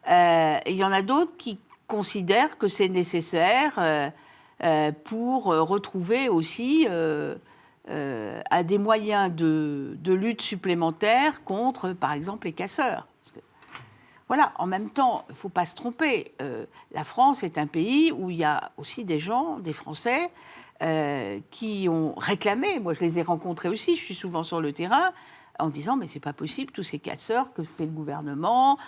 Il y en a d'autres qui considèrent que c'est nécessaire pour retrouver aussi à des moyens de lutte supplémentaires contre, par exemple, les casseurs. Parce que, voilà, en même temps, il ne faut pas se tromper. La France est un pays où il y a aussi des gens, des Français, qui ont réclamé, moi je les ai rencontrés aussi, je suis souvent sur le terrain, en disant mais c'est pas possible, tous ces casseurs, que fait le gouvernement,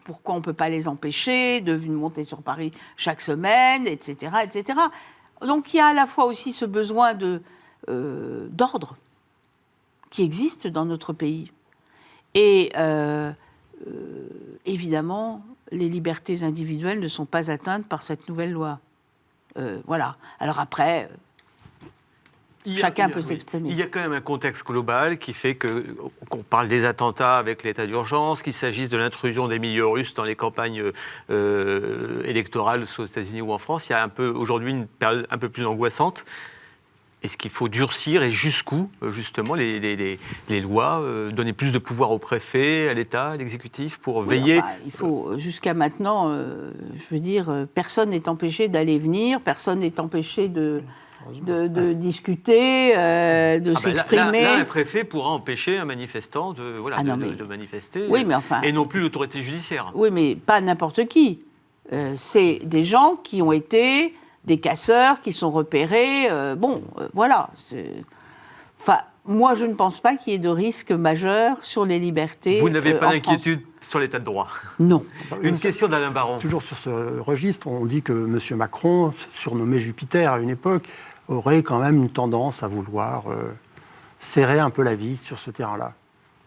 pourquoi on ne peut pas les empêcher de monter sur Paris chaque semaine, etc., etc. Donc il y a à la fois aussi ce besoin d'ordre qui existe dans notre pays. Et évidemment, les libertés individuelles ne sont pas atteintes par cette nouvelle loi. Voilà. Alors après, chacun peut s'exprimer. Il y a quand même un contexte global qui fait qu'on parle des attentats avec l'état d'urgence, qu'il s'agisse de l'intrusion des milieux russes dans les campagnes électorales, soit aux États-Unis ou en France. Il y a aujourd'hui une période un peu plus angoissante. Est-ce qu'il faut durcir et jusqu'où, justement, les lois, donner plus de pouvoir au préfet, à l'État, à l'exécutif, pour veiller il faut, jusqu'à maintenant, je veux dire, personne n'est empêché d'aller venir, personne n'est empêché de discuter, de s'exprimer. Là, un préfet pourra empêcher un manifestant de manifester, oui, mais enfin, et non plus l'autorité judiciaire. Oui, mais pas n'importe qui. C'est des gens qui ont été des casseurs, qui sont repérés. Voilà. Enfin, moi, je ne pense pas qu'il y ait de risque majeur sur les libertés. Vous n'avez pas d'inquiétude sur l'état de droit? Non. Une question d'Alain Baron. Toujours sur ce registre, on dit que M. Macron, surnommé Jupiter à une époque, aurait quand même une tendance à vouloir serrer un peu la vis sur ce terrain-là.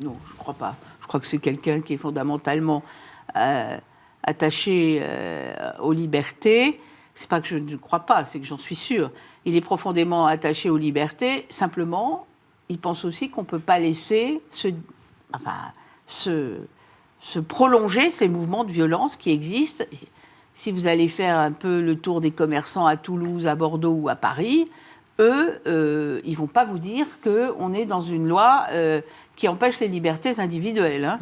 Non, je ne crois pas. Je crois que c'est quelqu'un qui est fondamentalement attaché aux libertés. c'est pas que je ne crois pas, c'est que j'en suis sûre. Il est profondément attaché aux libertés. Simplement, il pense aussi qu'on ne peut pas laisser se prolonger ces mouvements de violence qui existent. Et si vous allez faire un peu le tour des commerçants à Toulouse, à Bordeaux ou à Paris, eux, ils ne vont pas vous dire qu'on est dans une loi qui empêche les libertés individuelles. Hein.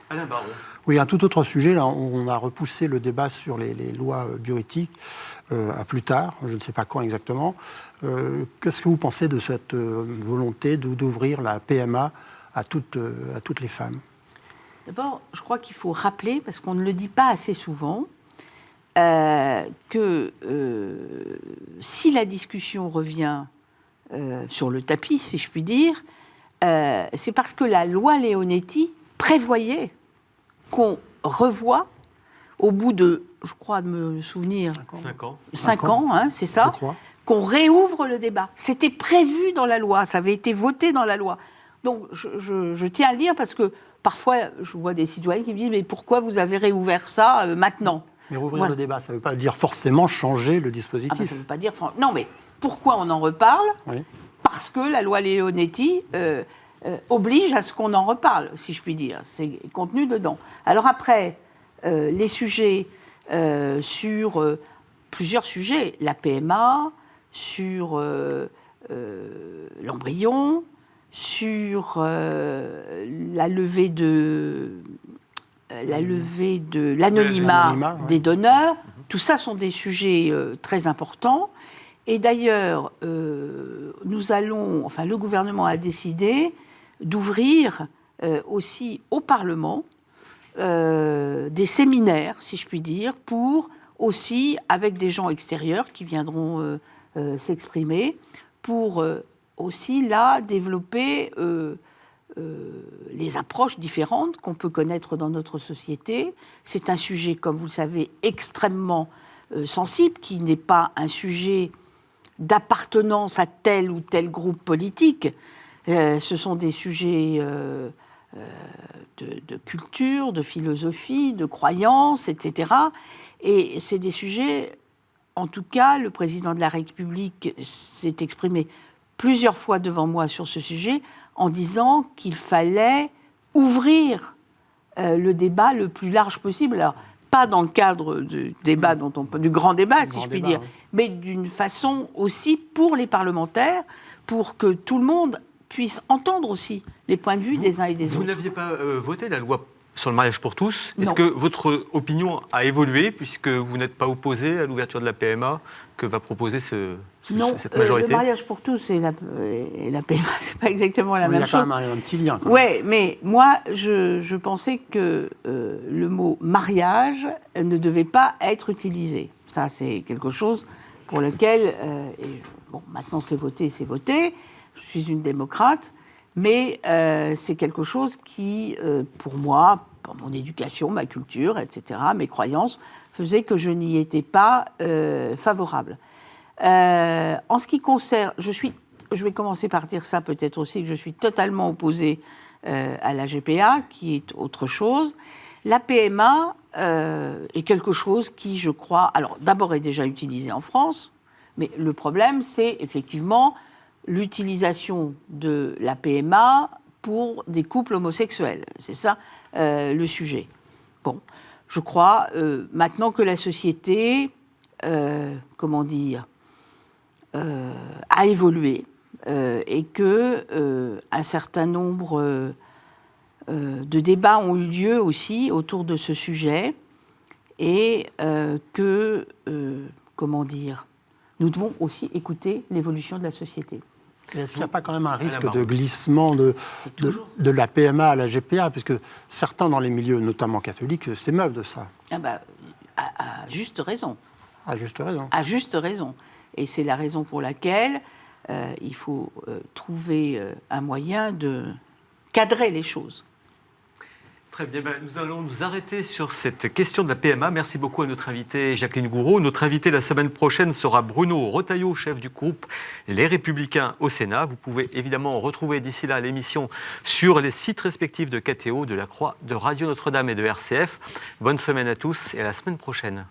Alain Baron. Oui, un tout autre sujet. Là, on a repoussé le débat sur les lois bioéthiques à plus tard, je ne sais pas quand exactement. Qu'est-ce que vous pensez de cette volonté d'ouvrir la PMA à toutes les femmes? D'abord, je crois qu'il faut rappeler, parce qu'on ne le dit pas assez souvent, que si la discussion revient sur le tapis, si je puis dire, c'est parce que la loi Leonetti prévoyait qu'on revoie, au bout de, je crois de me souvenir, 5 ans, hein, c'est ça, qu'on réouvre le débat. C'était prévu dans la loi, ça avait été voté dans la loi. Donc je tiens à le dire parce que parfois je vois des citoyens qui me disent « mais pourquoi vous avez réouvert ça maintenant ?» Mais rouvrir le débat, ça ne veut pas dire forcément changer le dispositif. Ah ben, ça ne veut pas dire... Non, mais pourquoi on en reparle? Parce que la loi Leonetti oblige à ce qu'on en reparle, si je puis dire. C'est contenu dedans. Alors après, les sujets sur plusieurs sujets, la PMA, sur l'embryon, sur la levée de l'anonymat des donneurs, tout ça sont des sujets très importants. Et d'ailleurs, le gouvernement a décidé d'ouvrir aussi au Parlement des séminaires, si je puis dire, pour aussi, avec des gens extérieurs qui viendront s'exprimer, pour aussi, là, développer les approches différentes qu'on peut connaître dans notre société. C'est un sujet, comme vous le savez, extrêmement sensible, qui n'est pas un sujet d'appartenance à tel ou tel groupe politique. Ce sont des sujets de culture, de philosophie, de croyances, etc. Et c'est des sujets, en tout cas, le président de la République s'est exprimé plusieurs fois devant moi sur ce sujet, en disant qu'il fallait ouvrir le débat le plus large possible. Alors, pas dans le cadre du débat du grand débat, si je puis dire, mais d'une façon aussi pour les parlementaires, pour que tout le monde puisse entendre aussi les points de vue des uns et des autres. Vous n'aviez pas voté la loi sur le mariage pour tous. Non. Est-ce que votre opinion a évolué, puisque vous n'êtes pas opposé à l'ouverture de la PMA que va proposer cette majorité? Le mariage pour tous et la PMA, c'est pas exactement la même chose. Il y a quand même un petit lien. Oui, mais moi, je pensais que le mot mariage ne devait pas être utilisé. Ça, c'est quelque chose pour lequel... maintenant, c'est voté, c'est voté. Je suis une démocrate. Mais c'est quelque chose qui, pour moi, pour mon éducation, ma culture, etc., mes croyances, faisait que je n'y étais pas favorable. En ce qui concerne... Je vais commencer par dire ça peut-être aussi, que je suis totalement opposée à la GPA, qui est autre chose. La PMA est quelque chose qui, je crois... Alors, d'abord, est déjà utilisé en France, mais le problème, c'est effectivement... l'utilisation de la PMA pour des couples homosexuels. C'est ça le sujet. Bon, je crois maintenant que la société, a évolué et que un certain nombre de débats ont eu lieu aussi autour de ce sujet et que, nous devons aussi écouter l'évolution de la société. Est-ce qu'il n'y a pas quand même un risque de glissement de la PMA à la GPA, puisque certains dans les milieux, notamment catholiques, s'émeuvent de ça? À juste raison. À juste raison. À juste raison. Et c'est la raison pour laquelle il faut trouver un moyen de cadrer les choses. Très bien, nous allons nous arrêter sur cette question de la PMA. Merci beaucoup à notre invitée Jacqueline Gouraud. Notre invité la semaine prochaine sera Bruno Retailleau, chef du groupe Les Républicains au Sénat. Vous pouvez évidemment retrouver d'ici là l'émission sur les sites respectifs de KTO, de La Croix, de Radio Notre-Dame et de RCF. Bonne semaine à tous et à la semaine prochaine.